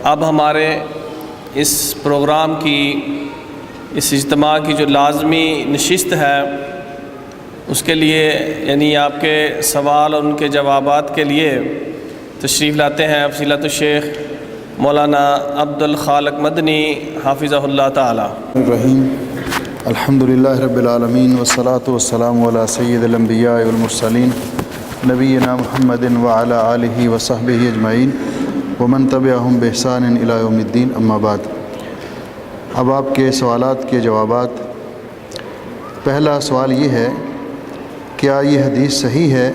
اب ہمارے اس پروگرام کی اس اجتماع کی جو لازمی نشست ہے اس کے لیے یعنی آپ کے سوال اور ان کے جوابات کے لیے تشریف لاتے ہیں فضیلت الشیخ مولانا عبد الخالق مدنی حافظہ اللہ تعالی الرحیم الحمدللہ رب العالمین والصلاة والسلام علی سید الانبیاء والمرسلین نبینا محمد وعلی آلہ وصحبہ اجمعین ومن تبعہم بإحسان الی یوم الدین اما بعد۔ اب آپ کے سوالات کے جوابات۔ پہلا سوال یہ ہے، کیا یہ حدیث صحیح ہے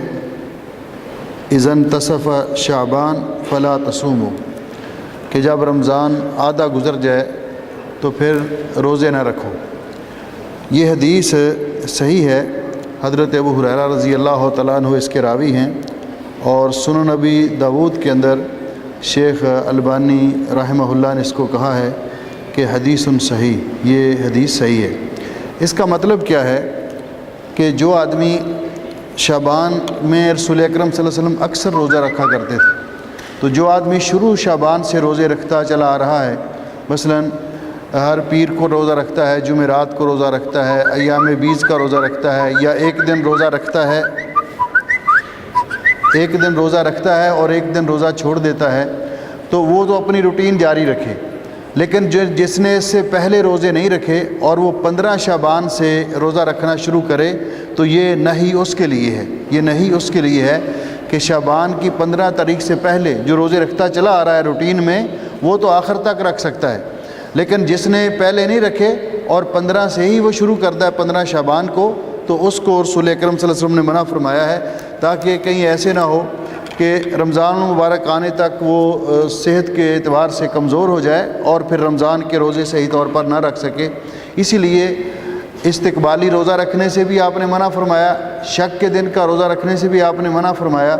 اذا انتصف شعبان فلا تصوموا، کہ جب رمضان آدھا گزر جائے تو پھر روزے نہ رکھو؟ یہ حدیث صحیح ہے۔ حضرت ابو ہریرہ رضی اللہ تعالیٰ عنہ اس کے راوی ہیں، اور سنن نبی داود کے اندر شیخ البانی رحمہ اللہ نے اس کو کہا ہے کہ حدیث صحیح، یہ حدیث صحیح ہے۔ اس کا مطلب کیا ہے کہ جو آدمی شعبان میں رسول اکرم صلی اللہ علیہ وسلم اکثر روزہ رکھا کرتے تھے، تو جو آدمی شروع شعبان سے روزے رکھتا چلا آ رہا ہے، مثلاً ہر پیر کو روزہ رکھتا ہے، جمعرات کو روزہ رکھتا ہے، ایام بیز کا روزہ رکھتا ہے، یا ایک دن روزہ رکھتا ہے اور ایک دن روزہ چھوڑ دیتا ہے، تو وہ تو اپنی روٹین جاری رکھے۔ لیکن جس نے اس سے پہلے روزے نہیں رکھے اور وہ 15 شعبان سے روزہ رکھنا شروع کرے، تو یہ نہی اس کے لیے ہے کہ شعبان کی 15 تاریخ سے پہلے جو روزے رکھتا چلا آ رہا ہے روٹین میں، وہ تو آخر تک رکھ سکتا ہے۔ لیکن جس نے پہلے نہیں رکھے اور 15 سے ہی وہ شروع کرتا ہے 15 شعبان کو، تو اس کو رسول اکرم صلی اللہ علیہ وسلم نے منع فرمایا ہے، تاکہ کہیں ایسے نہ ہو کہ رمضان المبارک آنے تک وہ صحت کے اعتبار سے کمزور ہو جائے اور پھر رمضان کے روزے صحیح طور پر نہ رکھ سکے۔ اسی لیے استقبالی روزہ رکھنے سے بھی آپ نے منع فرمایا، شک کے دن کا روزہ رکھنے سے بھی آپ نے منع فرمایا،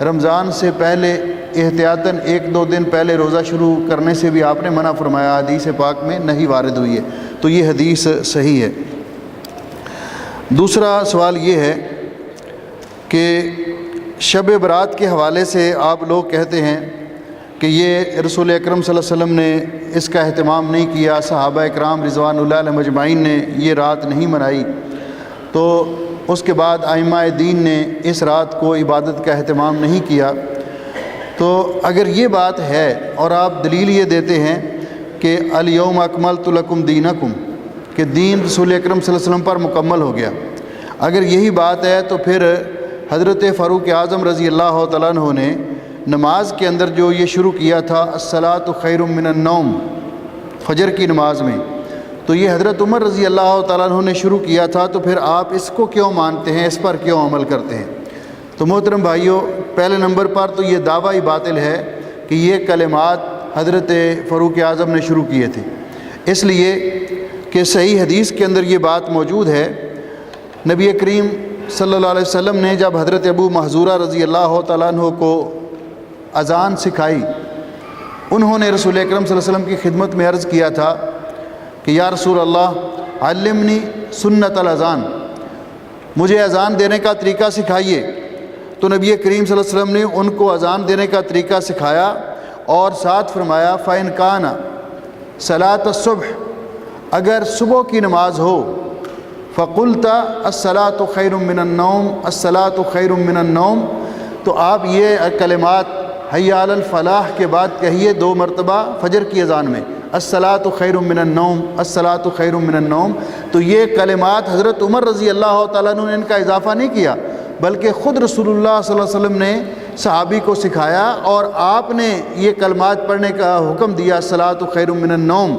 رمضان سے پہلے احتیاطاً 1-2 دن پہلے روزہ شروع کرنے سے بھی آپ نے منع فرمایا۔ حدیث پاک میں نہیں وارد ہوئی ہے، تو یہ حدیث صحیح ہے۔ دوسرا سوال یہ ہے کہ شب برات کے حوالے سے آپ لوگ کہتے ہیں کہ یہ رسول اکرم صلی اللہ علیہ وسلم نے اس کا اہتمام نہیں کیا، صحابہ اکرام رضوان اللہ علیہم اجمعین نے یہ رات نہیں منائی، تو اس کے بعد ائمہ دین نے اس رات کو عبادت کا اہتمام نہیں کیا۔ تو اگر یہ بات ہے اور آپ دلیل یہ دیتے ہیں کہ الیوم اکملت لکم دینکم، کہ دین رسول اکرم صلی اللہ علیہ وسلم پر مکمل ہو گیا، اگر یہی بات ہے تو پھر حضرت فاروق اعظم رضی اللہ تعالیٰ عنہ نے نماز کے اندر جو یہ شروع کیا تھا الصلاۃ خیر من النوم، فجر کی نماز میں، تو یہ حضرت عمر رضی اللہ تعالیٰ عنہ نے شروع کیا تھا، تو پھر آپ اس کو کیوں مانتے ہیں، اس پر کیوں عمل کرتے ہیں؟ تو محترم بھائیوں، پہلے نمبر پر تو یہ دعویٰ ہی باطل ہے کہ یہ کلمات حضرت فاروق اعظم نے شروع کیے تھے، اس لیے کہ صحیح حدیث کے اندر یہ بات موجود ہے۔ نبی کریم صلی اللہ علیہ وسلم نے جب حضرت ابو محذورہ رضی اللہ تعالیٰ عنہ کو اذان سکھائی، انہوں نے رسول اکرم صلی اللہ علیہ وسلم کی خدمت میں عرض کیا تھا کہ یا رسول اللہ علمنی سنت الاذان، مجھے اذان دینے کا طریقہ سکھائیے۔ تو نبی کریم صلی اللہ علیہ وسلم نے ان کو اذان دینے کا طریقہ سکھایا اور ساتھ فرمایا فَإِنْ كَانَ صَلَاةَ الصُّبْحِ، اگر صبح کی نماز ہو، فَقُلْتَ الصَّلَاةُ خَيْرٌ مِّنَ النَّوْمِ الصَّلَاةُ خَيْرٌ مِّنَ النَّوْمِ، تو آپ یہ کلمات حی علی الفلاح کے بعد کہیے 2 مرتبہ فجر کی اذان میں، الصلاۃ خیر من النوم الصلاۃ خیر من النوم۔ تو یہ کلمات حضرت عمر رضی اللہ تعالیٰ عنہ نے ان کا اضافہ نہیں کیا، بلکہ خود رسول اللہ صلی اللہ علیہ وسلم نے صحابی کو سکھایا اور آپ نے یہ کلمات پڑھنے کا حکم دیا، الصلاۃ خیر من النوم۔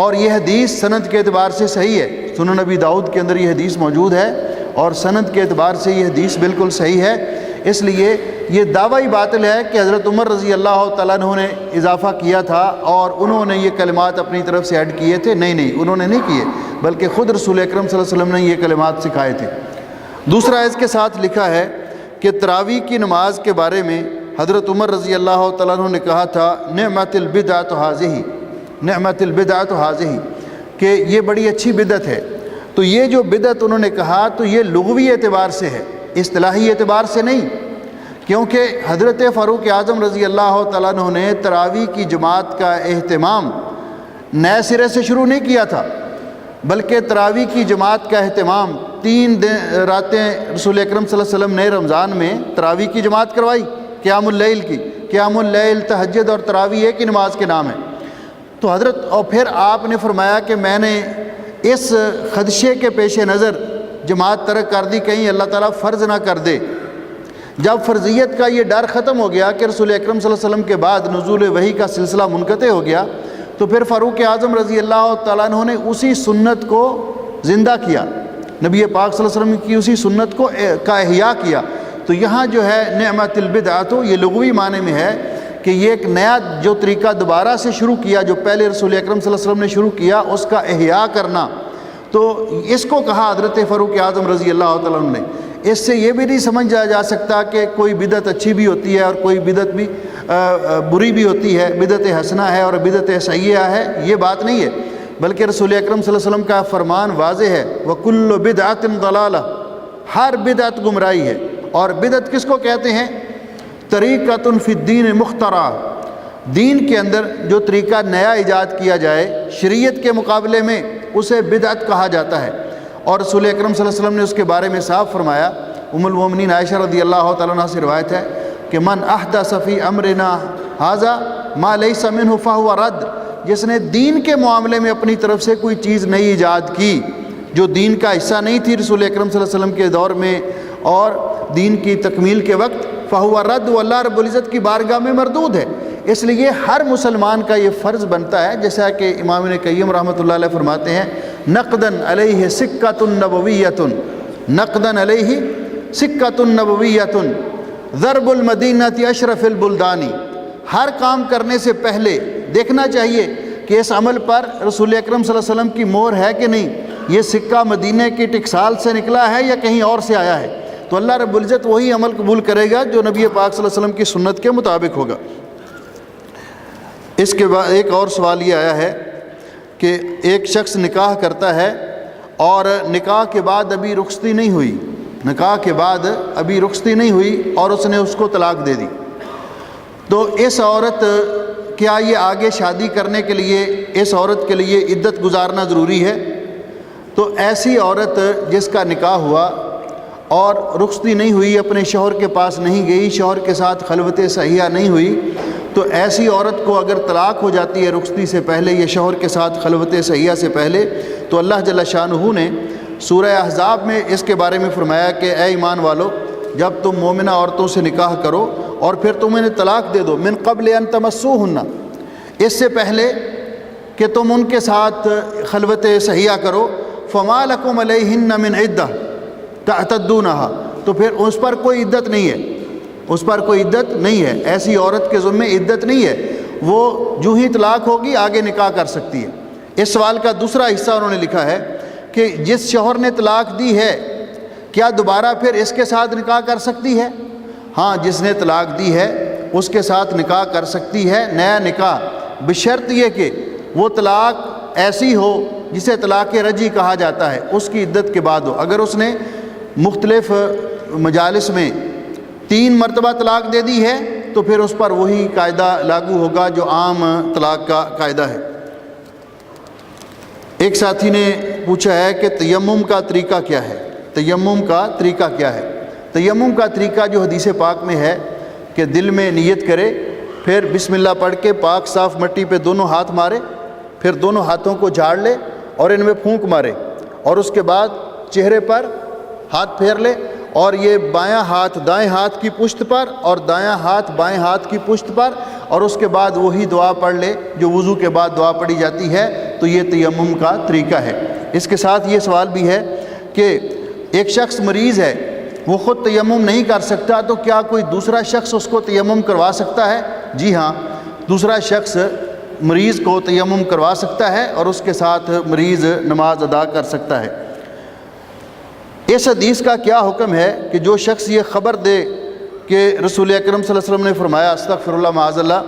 اور یہ حدیث سند کے اعتبار سے صحیح ہے، سنن نبی داؤد کے اندر یہ حدیث موجود ہے اور سند کے اعتبار سے یہ حدیث بالکل صحیح ہے۔ اس لیے یہ دعویٰ ہی باطل ہے کہ حضرت عمر رضی اللہ تعالیٰ عنہ نے اضافہ کیا تھا اور انہوں نے یہ کلمات اپنی طرف سے ایڈ کیے تھے۔ نہیں، انہوں نے نہیں کیے، بلکہ خود رسول اکرم صلی اللہ علیہ وسلم نے یہ کلمات سکھائے تھے۔ دوسرا اس کے ساتھ لکھا ہے کہ تراویح کی نماز کے بارے میں حضرت عمر رضی اللہ تعالیٰ عنہ نے کہا تھا نعمت البدعۃ ھذہ، نعمت البدعۃ ھذہ، کہ یہ بڑی اچھی بدعت ہے۔ تو یہ جو بدعت انہوں نے کہا تو یہ لغوی اعتبار سے ہے، اصطلاحی اعتبار سے نہیں، کیونکہ حضرت فاروق اعظم رضی اللہ تعالیٰ عنہ نے تراویح کی جماعت کا اہتمام نئے سرے سے شروع نہیں کیا تھا، بلکہ تراویح کی جماعت کا اہتمام 3 راتیں رسول اکرم صلی اللہ علیہ وسلم نے رمضان میں تراویح کی جماعت کروائی، قیام اللیل کی۔ قیام اللیل، تہجد اور تراویح ایک ہی نماز کے نام ہے۔ تو حضرت اور پھر آپ نے فرمایا کہ میں نے اس خدشے کے پیش نظر جماعت ترک کر دی، کہیں اللہ تعالیٰ فرض نہ کر دے۔ جب فرضیت کا یہ ڈر ختم ہو گیا کہ رسول اکرم صلی اللہ علیہ وسلم کے بعد نزول وحی کا سلسلہ منقطع ہو گیا، تو پھر فاروق اعظم رضی اللہ تعالیٰ عنہ نے اسی سنت کو زندہ کیا، نبی پاک صلی اللہ علیہ وسلم کی اسی سنت کا احیاء کیا۔ تو یہاں جو ہے نعمت البدعۃ، یہ لغوی معنی میں ہے کہ یہ ایک نیا جو طریقہ دوبارہ سے شروع کیا، جو پہلے رسول اکرم صلی اللہ علیہ وسلم نے شروع کیا، اس کا احیاء کرنا، تو اس کو کہا حضرت فاروق اعظم رضی اللہ تعالیٰ عنہ نے۔ اس سے یہ بھی نہیں سمجھا جا سکتا کہ کوئی بدعت اچھی بھی ہوتی ہے اور کوئی بدعت بھی بری بھی ہوتی ہے، بدعت حسنہ ہے اور بدعت سیئہ ہے، یہ بات نہیں ہے، بلکہ رسول اکرم صلی اللہ علیہ وسلم کا فرمان واضح ہے، وَكُلُّ بِدْعَةٍ ضَلَالَةٍ، ہر بدعت گمراہی ہے۔ اور بدعت کس کو کہتے ہیں؟ طریقۃ فی الدین مخترع، دین کے اندر جو طریقہ نیا ایجاد کیا جائے شریعت کے مقابلے میں، اسے بدعت کہا جاتا ہے۔ اور رسول اکرم صلی اللہ علیہ وسلم نے اس کے بارے میں صاف فرمایا، ام المومنین عائشہ رضی اللہ تعالیٰ عنہ سے روایت ہے کہ من احدث فی امرنا ھذا ما لیس منہ فہو رد، جس نے دین کے معاملے میں اپنی طرف سے کوئی چیز نئی ایجاد کی جو دین کا حصہ نہیں تھی رسول اکرم صلی اللہ علیہ وسلم کے دور میں اور دین کی تکمیل کے وقت، فہو رد، وہ اللہ رب العزت کی بارگاہ میں مردود ہے۔ اس لیے ہر مسلمان کا یہ فرض بنتا ہے، جیسا کہ امام ابن قیم رحمۃ اللہ علیہ فرماتے ہیں، نقداً علیہ سکۃ نبویۃ، نقداً علیہ سکۃ نبویۃ، ضرب المدینۃ اشرف البلدانی، ہر کام کرنے سے پہلے دیکھنا چاہیے کہ اس عمل پر رسول اکرم صلی اللہ علیہ وسلم کی مہر ہے کہ نہیں، یہ سکہ مدینہ کی ٹکسال سے نکلا ہے یا کہیں اور سے آیا ہے، تو اللہ رب العزت وہی عمل قبول کرے گا جو نبی پاک صلی اللہ علیہ وسلم کی سنت کے مطابق ہوگا۔ اس کے بعد ایک اور سوال یہ آیا ہے کہ ایک شخص نکاح کرتا ہے اور نکاح کے بعد ابھی رخصتی نہیں ہوئی، نکاح کے بعد ابھی رخصتی نہیں ہوئی اور اس نے اس کو طلاق دے دی، تو اس عورت کیا یہ آگے شادی کرنے کے لیے اس عورت کے لیے عدت گزارنا ضروری ہے؟ تو ایسی عورت جس کا نکاح ہوا اور رخصتی نہیں ہوئی، اپنے شوہر کے پاس نہیں گئی، شوہر کے ساتھ خلوت صحیحہ نہیں ہوئی، تو ایسی عورت کو اگر طلاق ہو جاتی ہے رخصتی سے پہلے یا شوہر کے ساتھ خلوت صحیحہ سے پہلے، تو اللہ جل شانہ نے سورہ احزاب میں اس کے بارے میں فرمایا کہ اے ایمان والو، جب تم مومنہ عورتوں سے نکاح کرو اور پھر تم انہیں طلاق دے دو، من قبل ان تمسوہن، اس سے پہلے کہ تم ان کے ساتھ خلوت صحیحہ کرو، فما لکم علیہن من عدہ تعتدونہا، تو پھر اس پر کوئی عدت نہیں ہے، اس پر کوئی عدت نہیں ہے، ایسی عورت کے ذمے عدت نہیں ہے، وہ جو ہی طلاق ہوگی آگے نکاح کر سکتی ہے۔ اس سوال کا دوسرا حصہ انہوں نے لکھا ہے کہ جس شوہر نے طلاق دی ہے کیا دوبارہ پھر اس کے ساتھ نکاح کر سکتی ہے؟ ہاں، جس نے طلاق دی ہے اس کے ساتھ نکاح کر سکتی ہے، نیا نکاح، بشرط یہ کہ وہ طلاق ایسی ہو جسے طلاق رجعی کہا جاتا ہے، اس کی عدت کے بعد ہو۔ اگر اس نے مختلف مجالس میں 3 مرتبہ طلاق دے دی ہے تو پھر اس پر وہی قاعدہ لاگو ہوگا جو عام طلاق کا قاعدہ ہے۔ ایک ساتھی نے پوچھا ہے کہ تیمم کا طریقہ کیا ہے؟ تیمم کا طریقہ کیا ہے؟ تیمم کا طریقہ جو حدیث پاک میں ہے کہ دل میں نیت کرے، پھر بسم اللہ پڑھ کے پاک صاف مٹی پہ دونوں ہاتھ مارے، پھر دونوں ہاتھوں کو جھاڑ لے اور ان میں پھونک مارے، اور اس کے بعد چہرے پر ہاتھ پھیر لے، اور یہ بایاں ہاتھ دائیں ہاتھ کی پشت پر اور دایاں ہاتھ بائیں ہاتھ کی پشت پر، اور اس کے بعد وہی دعا پڑھ لے جو وضو کے بعد دعا پڑھی جاتی ہے، تو یہ تیمم کا طریقہ ہے۔ اس کے ساتھ یہ سوال بھی ہے کہ ایک شخص مریض ہے، وہ خود تیمم نہیں کر سکتا، تو کیا کوئی دوسرا شخص اس کو تیمم کروا سکتا ہے؟ جی ہاں، دوسرا شخص مریض کو تیمم کروا سکتا ہے اور اس کے ساتھ مریض نماز ادا کر سکتا ہے۔ اس حدیث کا کیا حکم ہے کہ جو شخص یہ خبر دے کہ رسول اکرم صلی اللہ علیہ وسلم نے فرمایا استغفر اللہ معاذ اللہ،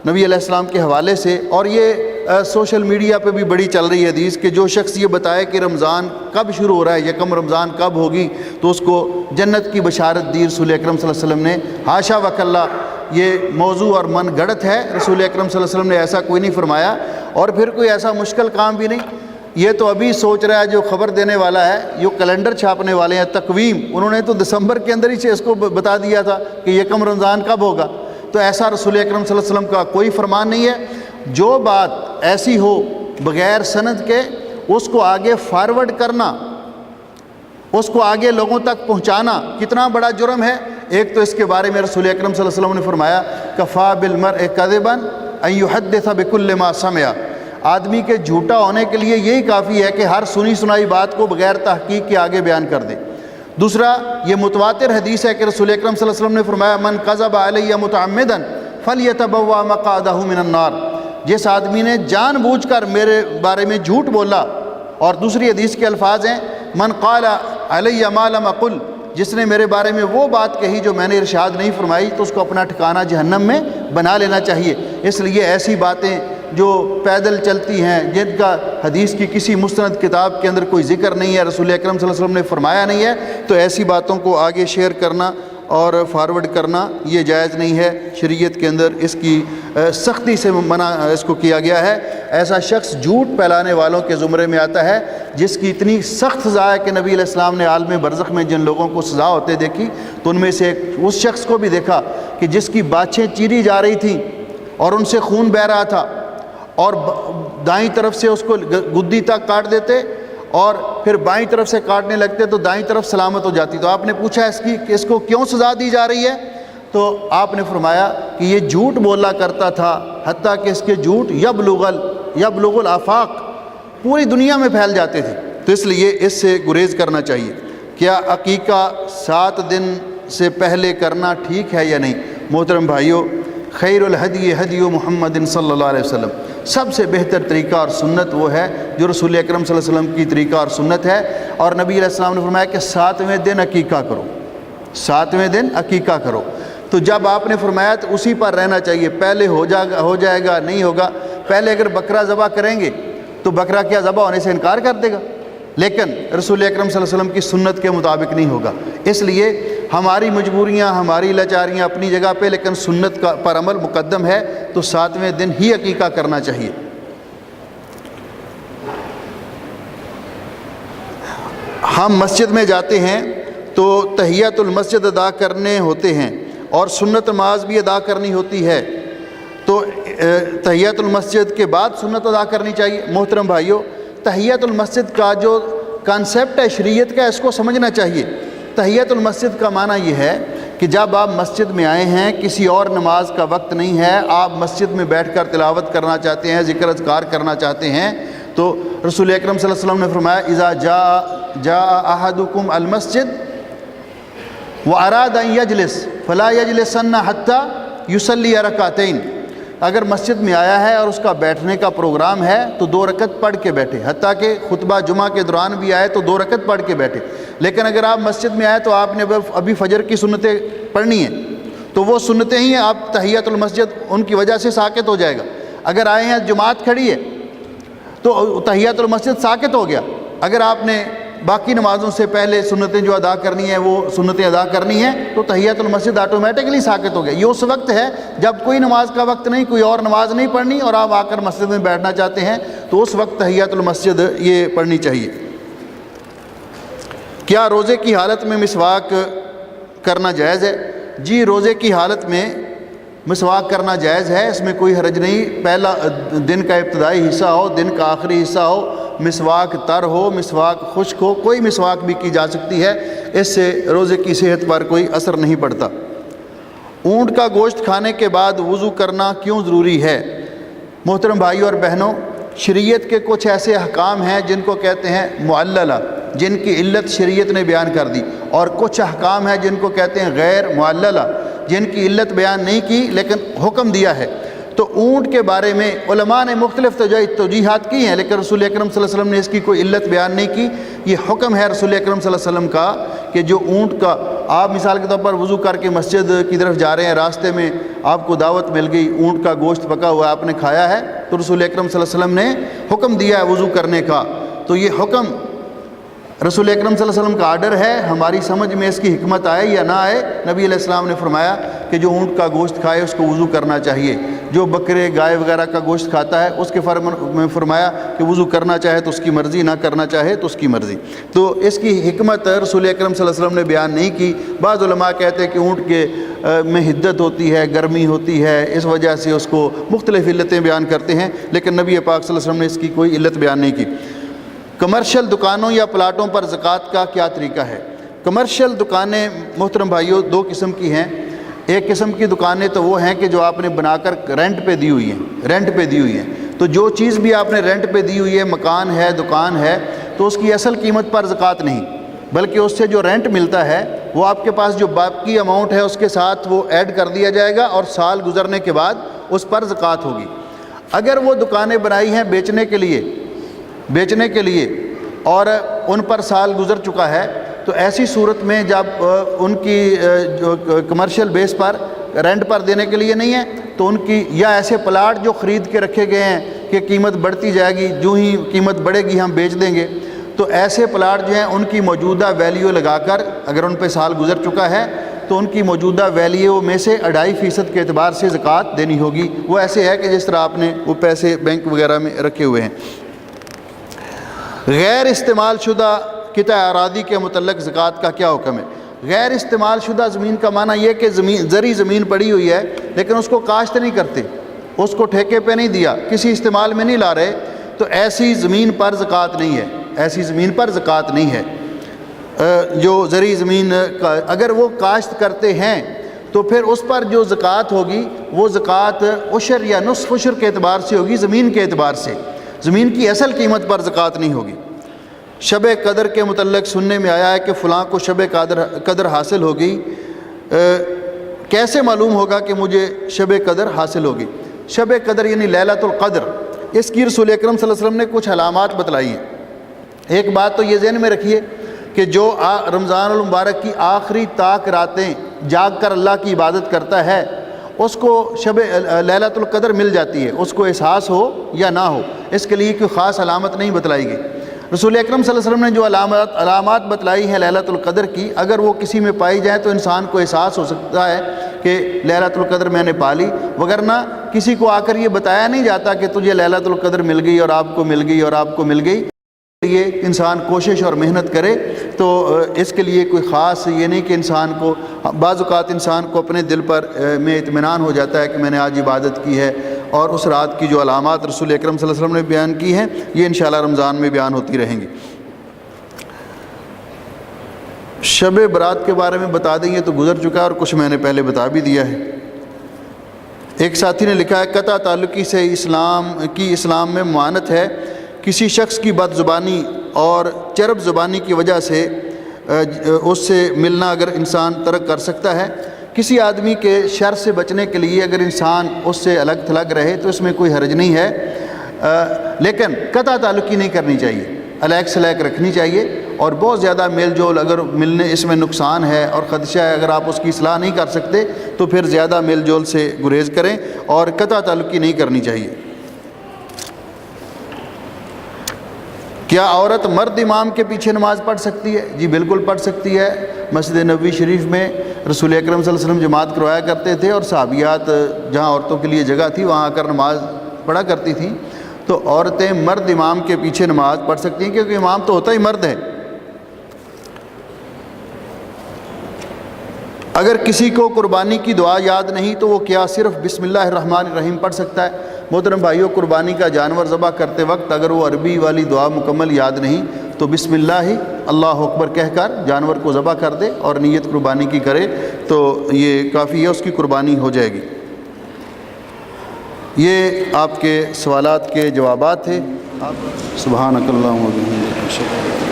نبی علیہ السلام کے حوالے سے، اور یہ سوشل میڈیا پہ بھی بڑی چل رہی ہے حدیث کہ جو شخص یہ بتائے کہ رمضان کب شروع ہو رہا ہے، یکم رمضان کب ہوگی، تو اس کو جنت کی بشارت دی رسول اکرم صلی اللہ علیہ وسلم نے۔ حاشا وکلا، یہ موضوع اور من گڑت ہے، رسول اکرم صلی اللہ علیہ وسلم نے ایسا کوئی نہیں فرمایا، اور پھر کوئی ایسا مشکل کام بھی نہیں۔ یہ تو ابھی سوچ رہا ہے جو خبر دینے والا ہے، جو کیلنڈر چھاپنے والے ہیں تقویم، انہوں نے تو دسمبر کے اندر ہی سے اس کو بتا دیا تھا کہ یکم رمضان کب ہوگا۔ تو ایسا رسول اکرم صلی اللہ علیہ وسلم کا کوئی فرمان نہیں ہے۔ جو بات ایسی ہو بغیر سند کے، اس کو آگے فارورڈ کرنا، اس کو آگے لوگوں تک پہنچانا کتنا بڑا جرم ہے۔ ایک تو اس کے بارے میں رسول اکرم صلی اللہ علیہ وسلم نے فرمایا کفا بالمرء کذبا ان یحدث بکل ما سمع، آدمی کے جھوٹا ہونے کے لیے یہی کافی ہے کہ ہر سنی سنائی بات کو بغیر تحقیق کے آگے بیان کر دے۔ دوسرا، یہ متواتر حدیث ہے کہ رسول اکرم صلی اللہ علیہ وسلم نے فرمایا من کذب علی متعمدا فلیتبوأ مقعدہ من النار، جس آدمی نے جان بوجھ کر میرے بارے میں جھوٹ بولا، اور دوسری حدیث کے الفاظ ہیں من قال علی ما لم اقل، جس نے میرے بارے میں وہ بات کہی جو میں نے ارشاد نہیں فرمائی، تو اس کو اپنا ٹھکانہ جہنم میں بنا لینا چاہیے۔ اس لیے ایسی باتیں جو پیدل چلتی ہیں، جن کا حدیث کی کسی مستند کتاب کے اندر کوئی ذکر نہیں ہے، رسول اکرم صلی اللہ علیہ وسلم نے فرمایا نہیں ہے، تو ایسی باتوں کو آگے شیئر کرنا اور فارورڈ کرنا یہ جائز نہیں ہے۔ شریعت کے اندر اس کی سختی سے منع اس کو کیا گیا ہے۔ ایسا شخص جھوٹ پھیلانے والوں کے زمرے میں آتا ہے، جس کی اتنی سخت سزا ہے کہ نبی علیہ السلام نے عالم برزخ میں جن لوگوں کو سزا ہوتے دیکھی، تو ان میں سے اس شخص کو بھی دیکھا کہ جس کی باچھیں چیری جا رہی تھیں اور ان سے خون بہہ رہا تھا، اور دائیں طرف سے اس کو گدی تک کاٹ دیتے اور پھر بائیں طرف سے کاٹنے لگتے تو دائیں طرف سلامت ہو جاتی۔ تو آپ نے پوچھا اس کو کیوں سزا دی جا رہی ہے؟ تو آپ نے فرمایا کہ یہ جھوٹ بولا کرتا تھا، حتیٰ کہ اس کے جھوٹ یبلغ الآفاق، پوری دنیا میں پھیل جاتے تھے۔ تو اس لیے اس سے گریز کرنا چاہیے۔ کیا عقیقہ 7 دن سے پہلے کرنا ٹھیک ہے یا نہیں؟ محترم بھائیو، خیر الہدی ہدی محمد صلی اللہ علیہ وسلم، سب سے بہتر طریقہ اور سنت وہ ہے جو رسول اکرم صلی اللہ علیہ وسلم کی طریقہ اور سنت ہے۔ اور نبی علیہ السلام نے فرمایا کہ 7ویں دن عقیقہ کرو، 7ویں دن عقیقہ کرو۔ تو جب آپ نے فرمایا تو اسی پر رہنا چاہیے، پہلے ہو جائے گا نہیں ہوگا۔ پہلے اگر بکرا ذبح کریں گے تو بکرا کیا ذبح ہونے سے انکار کر دے گا، لیکن رسول اکرم صلی اللہ علیہ وسلم کی سنت کے مطابق نہیں ہوگا۔ اس لیے ہماری مجبوریاں، ہماری لاچاریاں اپنی جگہ پہ، لیکن سنت کا پر عمل مقدم ہے، تو 7ویں دن ہی عقیقہ کرنا چاہیے۔ ہم مسجد میں جاتے ہیں تو تحیۃ المسجد ادا کرنے ہوتے ہیں اور سنت نماز بھی ادا کرنی ہوتی ہے، تو تحیۃ المسجد کے بعد سنت ادا کرنی چاہیے۔ محترم بھائیو، تحیۃ المسجد کا جو کانسیپٹ ہے شریعت کا، اس کو سمجھنا چاہیے۔ تحیۃ المسجد کا معنی یہ ہے کہ جب آپ مسجد میں آئے ہیں، کسی اور نماز کا وقت نہیں ہے، آپ مسجد میں بیٹھ کر تلاوت کرنا چاہتے ہیں، ذکر اذکار کرنا چاہتے ہیں، تو رسول اکرم صلی اللہ علیہ وسلم نے فرمایا اذا جاء احدکم المسجد واراد ان یجلس فلا یجلسن حتی یصلی رکعتین، اگر مسجد میں آیا ہے اور اس کا بیٹھنے کا پروگرام ہے تو 2 رکعت پڑھ کے بیٹھے، حتیٰ کہ خطبہ جمعہ کے دوران بھی آئے تو 2 رکعت پڑھ کے بیٹھے۔ لیکن اگر آپ مسجد میں آئے تو آپ نے ابھی فجر کی سنتیں پڑھنی ہیں، تو وہ سنتیں ہی ہیں، آپ تحیۃ المسجد ان کی وجہ سے ساقط ہو جائے گا۔ اگر آئے ہیں جماعت کھڑی ہے تو تحیۃ المسجد ساقط ہو گیا۔ اگر آپ نے باقی نمازوں سے پہلے سنتیں جو ادا کرنی ہیں وہ سنتیں ادا کرنی ہیں تو تحیۃ المسجد آٹومیٹکلی ساقط ہو گیا۔ یہ اس وقت ہے جب کوئی نماز کا وقت نہیں، کوئی اور نماز نہیں پڑھنی، اور آپ آ کر مسجد میں بیٹھنا چاہتے ہیں تو اس وقت تحیۃ المسجد یہ پڑھنی چاہیے۔ کیا روزے کی حالت میں مسواک کرنا جائز ہے؟ جی، روزے کی حالت میں مسواک کرنا جائز ہے، اس میں کوئی حرج نہیں۔ پہلا دن کا ابتدائی حصہ ہو، دن کا آخری حصہ ہو، مسواک تر ہو، مسواک خشک ہو، کوئی مسواک بھی کی جا سکتی ہے، اس سے روزے کی صحت پر کوئی اثر نہیں پڑتا۔ اونٹ کا گوشت کھانے کے بعد وضو کرنا کیوں ضروری ہے؟ محترم بھائیوں اور بہنوں، شریعت کے کچھ ایسے احکام ہیں جن کو کہتے ہیں معللہ، جن کی علت شریعت نے بیان کر دی، اور کچھ احکام ہیں جن کو کہتے ہیں غیر معللہ، جن کی علت بیان نہیں کی لیکن حکم دیا ہے۔ تو اونٹ کے بارے میں علماء نے مختلف توجیحات کی ہیں، لیکن رسول اکرم صلی اللہ علیہ وسلم نے اس کی کوئی علت بیان نہیں کی۔ یہ حکم ہے رسول اکرم صلی اللہ علیہ وسلم کا کہ جو اونٹ کا آپ مثال کے طور پر وضو کر کے مسجد کی طرف جا رہے ہیں، راستے میں آپ کو دعوت مل گئی، اونٹ کا گوشت پکا ہوا آپ نے کھایا ہے، تو رسول اکرم صلی اللہ علیہ وسلم نے حکم دیا ہے وضو کرنے کا، تو یہ حکم رسول اکرم صلی اللہ علیہ وسلم کا آرڈر ہے، ہماری سمجھ میں اس کی حکمت آئے یا نہ آئے، نبی علیہ السلام نے فرمایا کہ جو اونٹ کا گوشت کھائے اس کو وضو کرنا چاہیے، جو بکرے گائے وغیرہ کا گوشت کھاتا ہے اس کے میں فرمایا کہ وضو کرنا چاہے تو اس کی مرضی، نہ کرنا چاہے تو اس کی مرضی۔ تو اس کی حکمت رسول اکرم صلی اللہ علیہ وسلم نے بیان نہیں کی۔ بعض علماء کہتے ہیں کہ اونٹ کے میں حدت ہوتی ہے، گرمی ہوتی ہے، اس وجہ سے اس کو مختلف علتیں بیان کرتے ہیں، لیکن نبی پاک صلی اللہ علیہ وسلم نے اس کی کوئی علت بیان نہیں کی۔ کمرشل دکانوں یا پلاٹوں پر زکوٰۃ کا کیا طریقہ ہے؟ کمرشل دکانیں محترم بھائیوں دو قسم کی ہیں۔ ایک قسم کی دکانیں تو وہ ہیں کہ جو آپ نے بنا کر رینٹ پہ دی ہوئی ہیں، رینٹ پہ دی ہوئی ہیں، تو جو چیز بھی آپ نے رینٹ پہ دی ہوئی ہے، مکان ہے، دکان ہے، تو اس کی اصل قیمت پر زکوٰۃ نہیں، بلکہ اس سے جو رینٹ ملتا ہے وہ آپ کے پاس جو باقی اماؤنٹ ہے اس کے ساتھ وہ ایڈ کر دیا جائے گا، اور سال گزرنے کے بعد اس پر زکوٰۃ ہوگی۔ اگر وہ دکانیں بنائی ہیں بیچنے کے لیے اور ان پر سال گزر چکا ہے، تو ایسی صورت میں جب ان کی جو کمرشل بیس پر رینٹ پر دینے کے لیے نہیں ہے تو ان کی، یا ایسے پلاٹ جو خرید کے رکھے گئے ہیں کہ قیمت بڑھتی جائے گی، جو ہی قیمت بڑھے گی ہم بیچ دیں گے، تو ایسے پلاٹ جو ہیں ان کی موجودہ ویلیو لگا کر، اگر ان پہ سال گزر چکا ہے تو ان کی موجودہ ویلیو میں سے 2.5% کے اعتبار سے زکوٰۃ دینی ہوگی۔ وہ ایسے ہے کہ جس طرح آپ نے وہ پیسے بینک وغیرہ میں رکھے ہوئے ہیں۔ غیر استعمال شدہ قطع اراضی کے متعلق زکوٰۃ کا کیا حکم ہے؟ غیر استعمال شدہ زمین کا معنی یہ کہ زرعی زمین پڑی ہوئی ہے لیکن اس کو کاشت نہیں کرتے، اس کو ٹھیکے پہ نہیں دیا، کسی استعمال میں نہیں لا رہے، تو ایسی زمین پر زکوٰۃ نہیں ہے، ایسی زمین پر زکوٰۃ نہیں ہے۔ جو زرعی زمین اگر وہ کاشت کرتے ہیں تو پھر اس پر جو زکوٰۃ ہوگی وہ زکوٰۃ عشر یا نصف عشر کے اعتبار سے ہوگی، زمین کے اعتبار سے، زمین کی اصل قیمت پر زکوٰۃ نہیں ہوگی۔ شب قدر کے متعلق سننے میں آیا ہے کہ فلاں کو شب قدر حاصل ہوگی، کیسے معلوم ہوگا کہ مجھے شب قدر حاصل ہوگی؟ شب قدر یعنی لیلۃ القدر، اس کی رسول اکرم صلی اللہ علیہ وسلم نے کچھ علامات بتلائی ہیں۔ ایک بات تو یہ ذہن میں رکھیے کہ جو رمضان المبارک کی آخری طاق راتیں جاگ کر اللہ کی عبادت کرتا ہے اس کو شب لیلۃ القدر مل جاتی ہے، اس کو احساس ہو یا نہ ہو، اس کے لیے کوئی خاص علامت نہیں بتلائی گئی۔ رسول اکرم صلی اللہ علیہ وسلم نے جو علامات بتلائی ہیں لیلۃ القدر کی، اگر وہ کسی میں پائی جائیں تو انسان کو احساس ہو سکتا ہے کہ لیلۃ القدر میں نے پا لی، وگرنہ کسی کو آ کر یہ بتایا نہیں جاتا کہ تجھے لیلۃ القدر مل گئی اور آپ کو مل گئی اور آپ کو مل گئی۔ یہ انسان کوشش اور محنت کرے تو اس کے لیے کوئی خاص یہ نہیں کہ انسان کو، بعض اوقات انسان کو اپنے دل پر میں اطمینان ہو جاتا ہے کہ میں نے آج عبادت کی ہے، اور اس رات کی جو علامات رسول اکرم صلی اللہ علیہ وسلم نے بیان کی ہیں یہ انشاءاللہ رمضان میں بیان ہوتی رہیں گی۔ شب برات کے بارے میں بتا دیں، یہ تو گزر چکا ہے اور کچھ میں نے پہلے بتا بھی دیا ہے۔ ایک ساتھی نے لکھا ہے قطع تعلقی سے اسلام میں ممانعت ہے، کسی شخص کی بد زبانی اور چرب زبانی کی وجہ سے اس سے ملنا اگر انسان ترک کر سکتا ہے، کسی آدمی کے شر سے بچنے کے لیے اگر انسان اس سے الگ تھلگ رہے تو اس میں کوئی حرج نہیں ہے، لیکن قطع تعلقی نہیں کرنی چاہیے، علیق سلیق رکھنی چاہیے، اور بہت زیادہ میل جول اگر ملنے اس میں نقصان ہے اور خدشہ ہے، اگر آپ اس کی اصلاح نہیں کر سکتے تو پھر زیادہ میل جول سے گریز کریں اور قطع تعلقی نہیں کرنی چاہیے۔ کیا عورت مرد امام کے پیچھے نماز پڑھ سکتی ہے؟ جی بالکل پڑھ سکتی ہے۔ مسجد نبوی شریف میں رسول اکرم صلی اللہ علیہ وسلم جماعت کروایا کرتے تھے، اور صحابیات جہاں عورتوں کے لیے جگہ تھی وہاں آ کر نماز پڑھا کرتی تھیں، تو عورتیں مرد امام کے پیچھے نماز پڑھ سکتی ہیں کیونکہ امام تو ہوتا ہی مرد ہے۔ اگر کسی کو قربانی کی دعا یاد نہیں تو وہ کیا صرف بسم اللہ الرحمن الرحیم پڑھ سکتا ہے؟ محترم بھائیوں، قربانی کا جانور ذبح کرتے وقت اگر وہ عربی والی دعا مکمل یاد نہیں تو بسم اللہ اللہ اکبر کہہ کر جانور کو ذبح کر دے اور نیت قربانی کی کرے تو یہ کافی ہے، اس کی قربانی ہو جائے گی۔ یہ آپ کے سوالات کے جوابات تھے۔ سبحانک اللہم و بحمدک۔